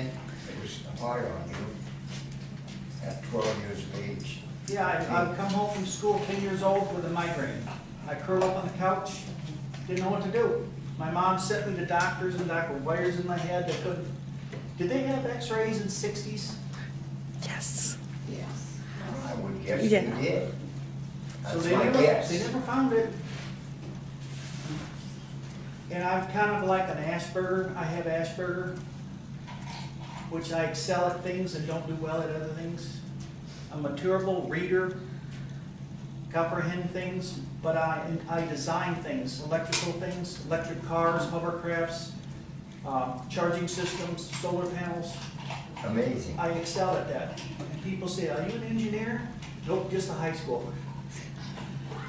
man, it was hard on you at 12 years of age. Yeah, I'd come home from school 10 years old with a migraine. I curled up on the couch, didn't know what to do. My mom sent me to doctors and got wires in my head that couldn't. Did they have x-rays in the 60s? Yes. Yes. I would guess Yeah. they did. So That's they my never, guess. they never found it. And I'm kind of like an Asperger. I have Asperger, which I excel at things and don't do well at other things. I'm a terrible reader, comprehend things, but I design things, electrical things, electric cars, hovercrafts, charging systems, solar panels. Amazing. I excel at that. And people say, are you an engineer? Nope, just a high schooler.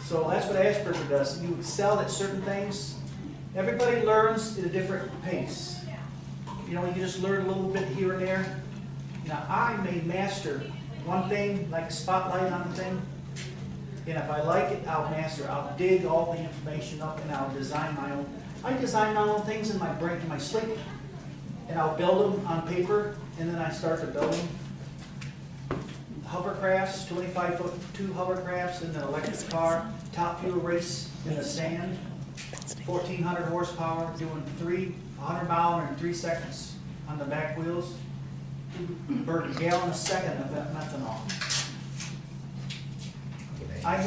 So that's what Asperger does. You excel at certain things. Everybody learns at a different pace. You know, you just learn a little bit here and there. Now, I may master one thing, like a spotlight on a thing, and if I like it, I'll master. I'll dig all the information up and I'll design my own. I design my own things in my brain, in my sleep, and I'll build them on paper, and then I start to build them. Hovercrafts, 25-foot 2 hovercrafts in an electric car, top fuel race in the sand, 1,400 horsepower, doing 100 miles in 3 seconds on the back wheels. Burn a gallon a second of that methanol. I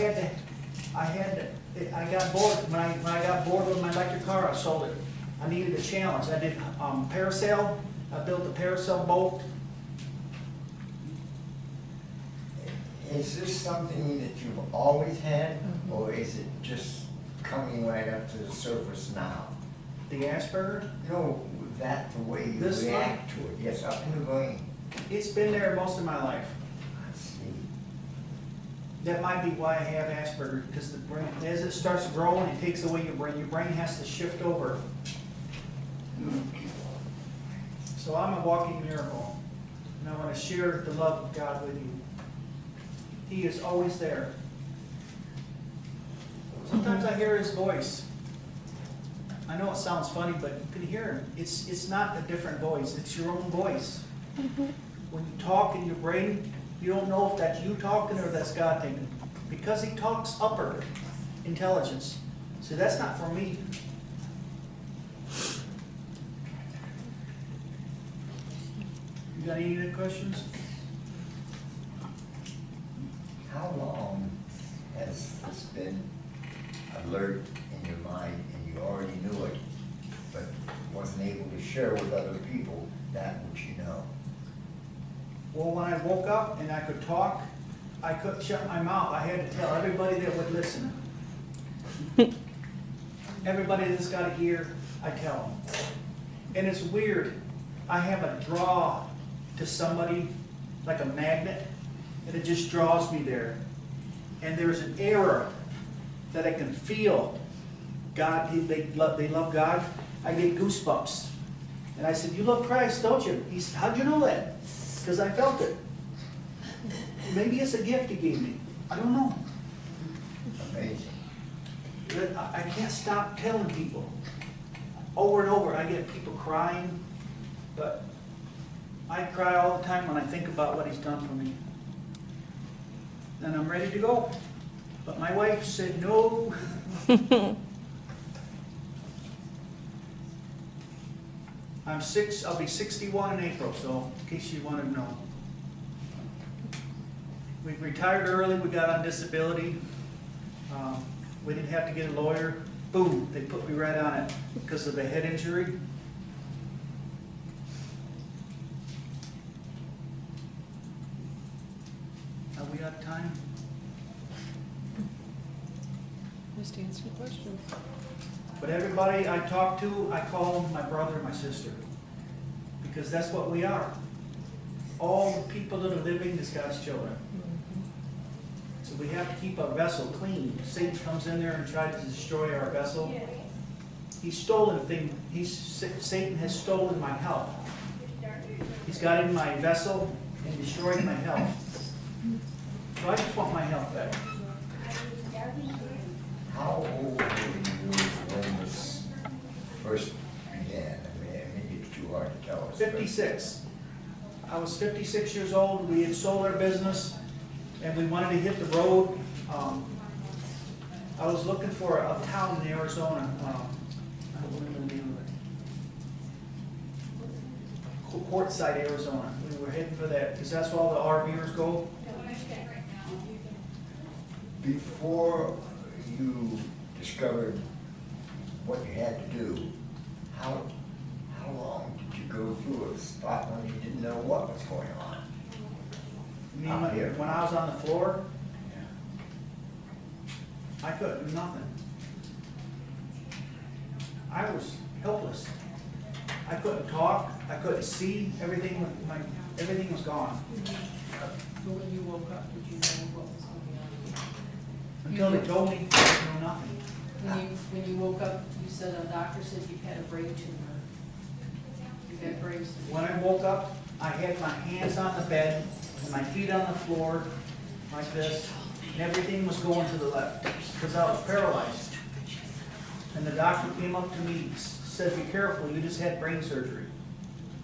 got bored, when I got bored with my electric car, I sold it. I needed a challenge. I did parasail, I built a parasail boat. Is this something that you've always had, or is it just coming right up to the surface now? The Asperger, No, that the way you This react to it, yes, up in the brain. it's been there most of my life. I see. That might be why I have Asperger, because the brain, as it starts growing, it takes away your brain has to shift over. So I'm a walking miracle, and I want to share the love of God with you. He is always there. Sometimes I hear His voice. I know it sounds funny, but you can hear Him. It's not a different voice, it's your own voice. When you talk in your brain, you don't know if that's you talking or that's God thinking. Because He talks upper intelligence. So that's not for me. You got any other questions? How long has this been alert in your mind and you already knew it, but wasn't able to share with other people that which you know? Well, when I woke up and I could talk, I couldn't shut my mouth. I had to tell everybody that would listen. Everybody that's got an ear, I tell them. And it's weird. I have a draw to somebody, like a magnet, and it just draws me there. And there's an error that I can feel. God, they love God. I get goosebumps. And I said, you love Christ, don't you? He said, how'd you know that? Because I felt it. Maybe it's a gift He gave me. I don't know. Amazing. But I can't stop telling people. Over and over, I get people crying, but I cry all the time when I think about what He's done for me. And I'm ready to go. But my wife said no. I'll be 61 in April, so in case you wanted to know. We retired early, we got on disability. We didn't have to get a lawyer. Boom, they put me right on it because of the head injury. Are we out of time? Just answer the question. But everybody I talk to, I call them my brother and my sister. Because that's what we are. All the people that are living is God's children. So we have to keep our vessel clean. Satan comes in there and tries to destroy our vessel. He's stolen things. Satan has stolen my health. He's got in my vessel and destroyed my health. So I just want my health back. How old were you when this first began? I mean, maybe it's too hard to tell us. but 56. I was 56 years old, we had sold our business, and we wanted to hit the road. I was looking for a town in Arizona, I don't remember the name of it. Quartzsite, Arizona, we were heading for that, because that's where all the RVers go. Before you discovered what you had to do, how long did you go through a spot when you didn't know what was going on? Me, Out here. when I was on the floor, I couldn't do nothing. I was helpless. I couldn't talk, I couldn't see, everything was gone. But when you woke up, did you know what was going on? Until they told me, I didn't know nothing. When you woke up, you said a doctor said you had a brain tumor. You had brain tumor. When I woke up, I had my hands on the bed, and my feet on the floor, like this, and everything was going to the left, because I was paralyzed. And the doctor came up to me, said, "Be careful, you just had brain surgery."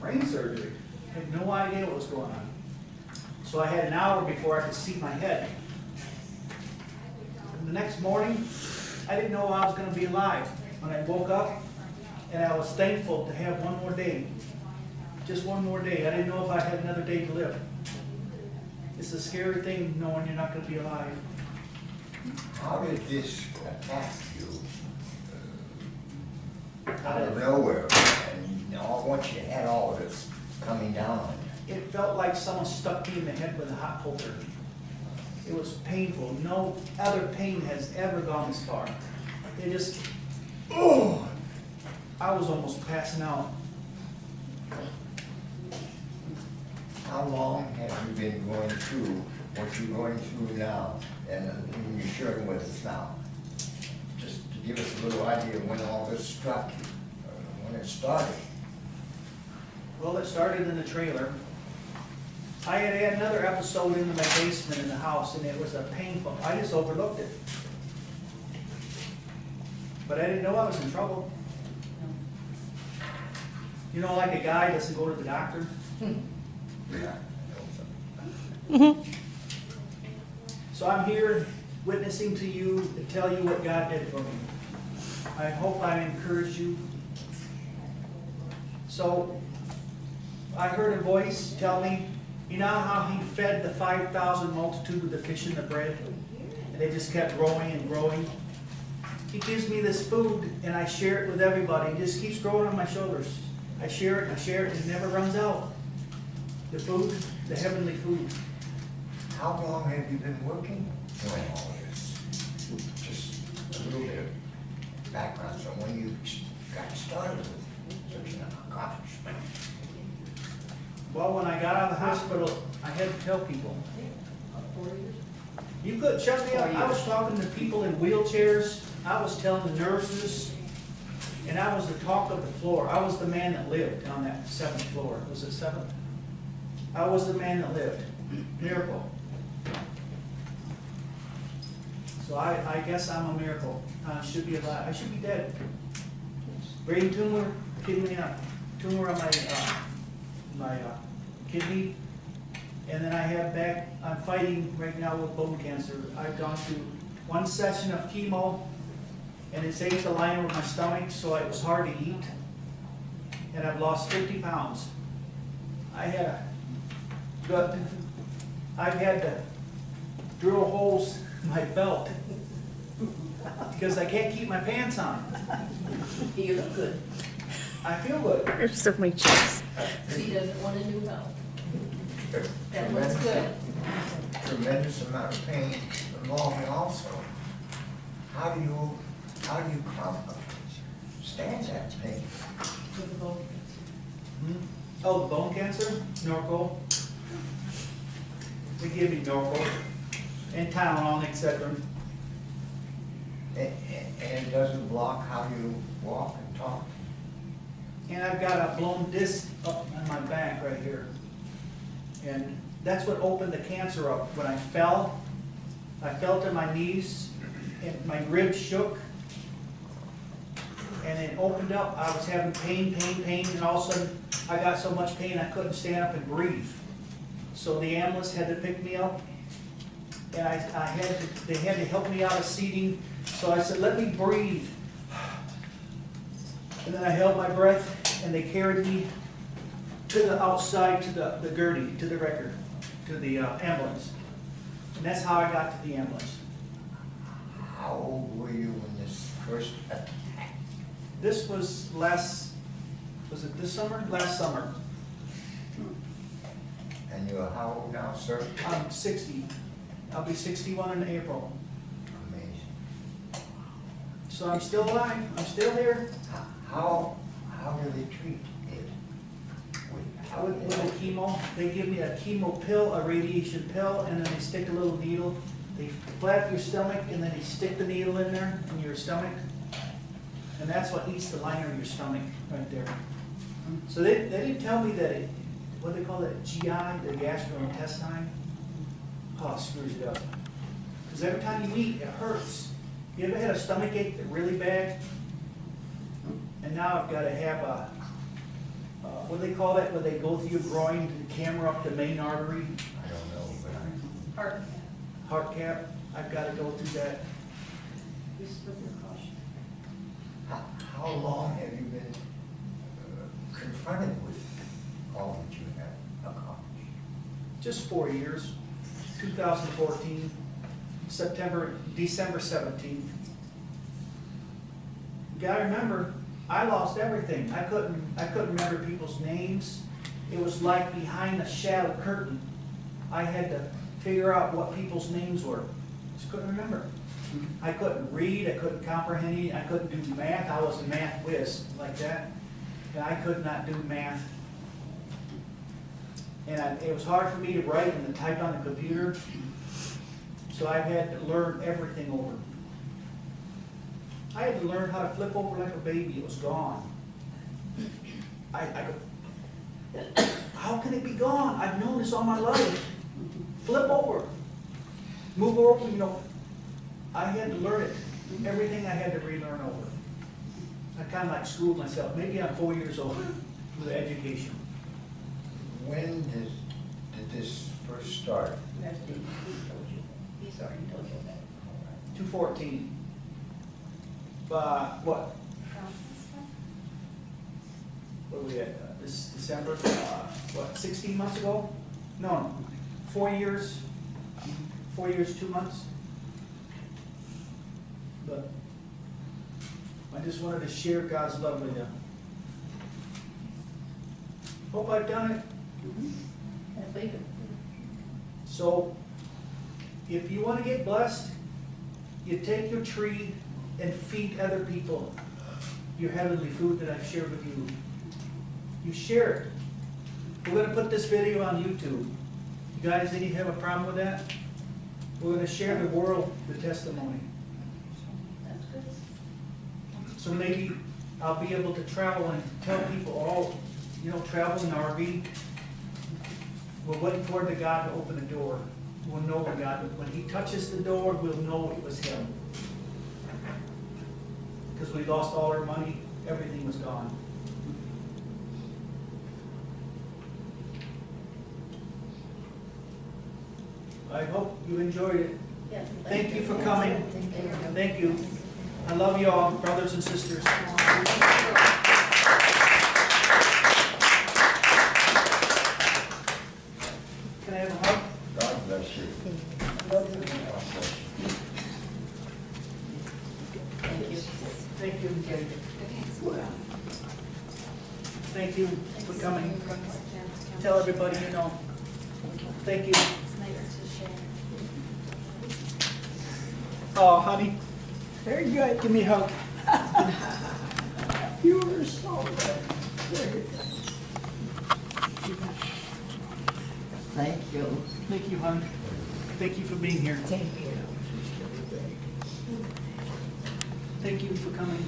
Brain surgery? I had no idea what was going on. So I had an hour before I could see my head. And the next morning, I didn't know I was gonna be alive. When I woke up, and I was thankful to have one more day. Just one more day. I didn't know if I had another day to live. It's a scary thing knowing you're not gonna be alive. How did this attack you out of nowhere? And all once you had all of this coming down on you. It felt like someone stuck me in the head with a hot poker. It was painful. No other pain has ever gone this far. It just, oh, I was almost passing out. How long have you been going through what you're going through now, and you're sharing with us now? Just to give us a little idea of when all this struck you, when it started. Well, it started in the trailer. I had another episode in my basement in the house, and it was a painful, I just overlooked it. But I didn't know I was in trouble. You know, like a guy doesn't go to the doctor? Yeah. So I'm here witnessing to you to tell you what God did for me. I hope I encourage you. So I heard a voice tell me, you know how he fed the 5,000 multitude with the fish and the bread? And they just kept growing and growing. He gives me this food and I share it with everybody. It just keeps growing on my shoulders. I share it, and it never runs out. The food, the heavenly food. How long have you been working doing all of this? Just a little bit of background, so when you got started with such an accomplishment. Well, when I got out of the hospital, I had to tell people. 4 years? You could shut me up. I was talking to people in wheelchairs. I was telling the nurses. And I was the talk of the floor. I was the man that lived on that 7th floor. Was it 7th? I was the man that lived. Miracle. So I guess I'm a miracle. I should be alive. I should be dead. Brain tumor, kidney, tumor on my kidney. And then I have I'm fighting right now with bone cancer. I've gone through one session of chemo, and it's ate the lining of my stomach, so it was hard to eat. And I've lost 50 pounds. I've had to drill holes in my belt because I can't keep my pants on. You look good. I feel good. There's so many chicks. He doesn't want a new belt. That looks good. Tremendous amount of pain involving also. How do you stand that pain? With the bone Oh, the bone cancer? Norco. They give me Norco and Tylenol, etc. And it doesn't block how you walk and talk? And I've got a blown disc up on my back right here. And that's what opened the cancer up. When I fell to my knees and my ribs shook. And it opened up. I was having pain, and all of a sudden I got so much pain I couldn't stand up and breathe. So the ambulance had to pick me up. And they had to help me out of seating. So I said, let me breathe. And then I held my breath and they carried me to the outside, to the gurney, to the wrecker, to the ambulance. And that's how I got to the ambulance. How old were you when this first attack? This was was it this summer? Last summer. And you're how old now, sir? I'm 60. I'll be 61 in April. Amazing. So I'm still alive. I'm still here. How do they treat it? How do With they the chemo, they give me a chemo pill, a radiation pill, and then they stick a little needle. They flap your stomach, and then they stick the needle in there, in your stomach. And that's what eats the liner of your stomach, right there. So they didn't tell me that what do they call it, GI, the gastrointestine? Oh, it screws it up. Because every time you eat, it hurts. You ever had a stomach ache that really bad? And now I've got to have a, what do they call that, when they go through your groin, the camera up the main artery, I don't know, but Heart, heart cap? I've got to go through that. use of precaution. how long have you been confronted with all that you have accomplished? Just 4 years, 2014, December 17th. You gotta remember, I lost everything. I couldn't remember people's names. It was like behind a shadow curtain. I had to figure out what people's names were. Just couldn't remember. I couldn't read, I couldn't comprehend any, I couldn't do math. I was a math whiz like that. And I could not do math. And it was hard for me to write and to type on the computer. So I had to learn everything over. I had to learn how to flip over like a baby. It was gone. I go, how can it be gone? I've known this all my life. Flip over. Move over, you know. I had to learn it. Everything I had to relearn over. I kind of like schooled myself. Maybe I'm 4 years old with education. When did this first start? That's the, he told you, he's already told you that. 214. What? What are we at? This December? 16 months ago? No, 4 years. 4 years, 2 months. But I just wanted to share God's love with you. Hope I've done it. I believe it. So, if you want to get blessed, you take your tree and feed other people your heavenly food that I've shared with you. You share it. We're going to put this video on YouTube. You guys, any have a problem with that? We're going to share the world the testimony. That's good. So maybe I'll be able to travel and tell people, oh, you know, travel in RV. We're waiting for the God to open the door. We'll know the God. When He touches the door, we'll know it was Him. Because we lost all our money, everything was gone. I hope you enjoyed it. Yeah. Thank you for coming. Thank you. I love you all, brothers and sisters. Can I have a hug? God bless you. God bless you. Thank you. Thank you. Thank you for coming. Tell everybody you know. Thank you. It's nice to share. Oh, honey. Very good. Give me a hug. You were so good. Thank you. Thank you, hon. Thank you for being here. Thank you. Thank you for coming.